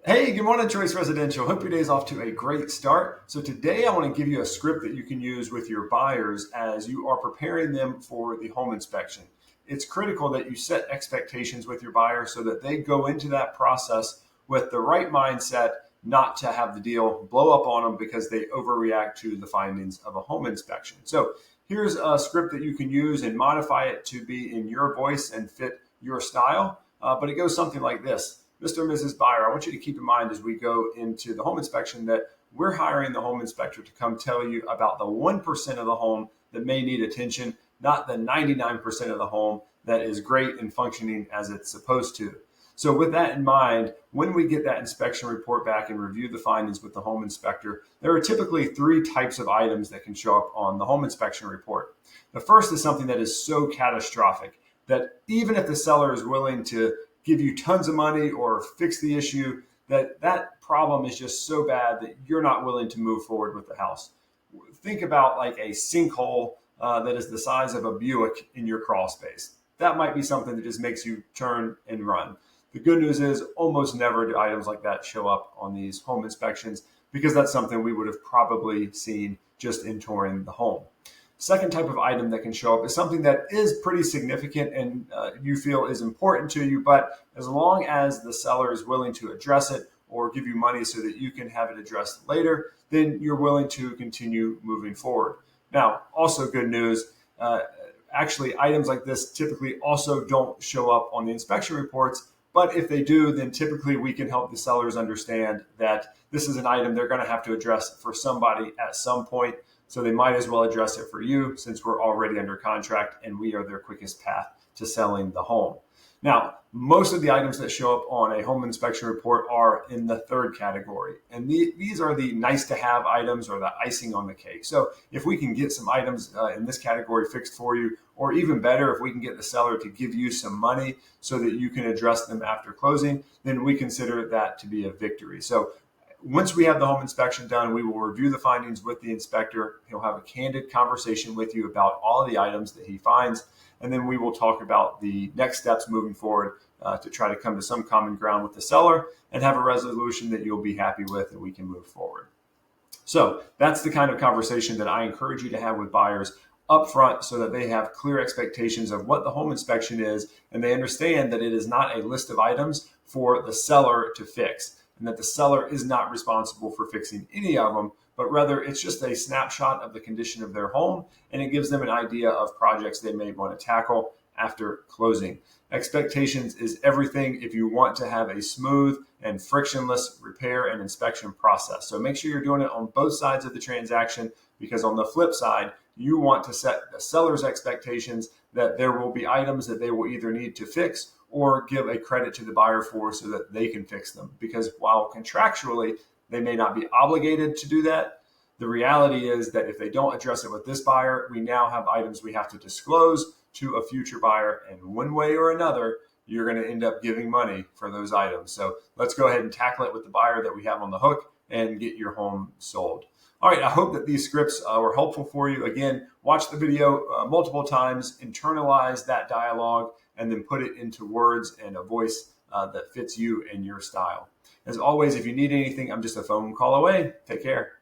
Hey, good morning, Choice Residential. Hope your day's off to a great start. So today I want to give you a script that you can use with your buyers as you are preparing them for the home inspection. It's critical that you set expectations with your buyer so that they go into that process with the right mindset, not to have the deal blow up on them because they overreact to the findings of a home inspection. So here's a script that you can use and modify it to be in your voice and fit your style. But it goes something like this. Mr. and Mrs. Buyer, I want you to keep in mind as we go into the home inspection that we're hiring the home inspector to come tell you about the 1% of the home that may need attention, not the 99% of the home that is great and functioning as it's supposed to. So with that in mind, when we get that inspection report back and review the findings with the home inspector, there are typically three types of items that can show up on the home inspection report. The first is something that is so catastrophic that even if the seller is willing to give you tons of money or fix the issue, that problem is just so bad that you're not willing to move forward with the house. Think about like a sinkhole that is the size of a Buick in your crawl space. That might be something that just makes you turn and run. The good news is almost never do items like that show up on these home inspections because that's something we would have probably seen just in touring the home. Second type of item that can show up is something that is pretty significant and you feel is important to you, but as long as the seller is willing to address it or give you money so that you can have it addressed later, then you're willing to continue moving forward. Now, also good news, actually items like this typically also don't show up on the inspection reports, but if they do, then typically we can help the sellers understand that this is an item they're going to have to address for somebody at some point. So they might as well address it for you since we're already under contract and we are their quickest path to selling the home. Now, most of the items that show up on a home inspection report are in the third category. And these are the nice to have items or the icing on the cake. So if we can get some items in this category fixed for you, or even better, if we can get the seller to give you some money so that you can address them after closing, then we consider that to be a victory. So once we have the home inspection done, we will review the findings with the inspector. He'll have a candid conversation with you about all of the items that he finds, and then we will talk about the next steps moving forward to try to come to some common ground with the seller and have a resolution that you'll be happy with and we can move forward. So that's the kind of conversation that I encourage you to have with buyers up front so that they have clear expectations of what the home inspection is and they understand that it is not a list of items for the seller to fix, and that the seller is not responsible for fixing any of them, but rather it's just a snapshot of the condition of their home, and it gives them an idea of projects they may want to tackle after closing. Expectations is everything if you want to have a smooth and frictionless repair and inspection process. So make sure you're doing it on both sides of the transaction, because on the flip side, you want to set the seller's expectations that there will be items that they will either need to fix or give a credit to the buyer for so that they can fix them. Because while contractually they may not be obligated to do that, the reality is that if they don't address it with this buyer, we now have items we have to disclose to a future buyer. And one way or another, you're going to end up giving money for those items. So let's go ahead and tackle it with the buyer that we have on the hook and get your home sold. All right, I hope that these scripts were helpful for you. Again, watch the video multiple times, internalize that dialogue, and then put it into words and a voice that fits you and your style. As always, if you need anything, I'm just a phone call away. Take care.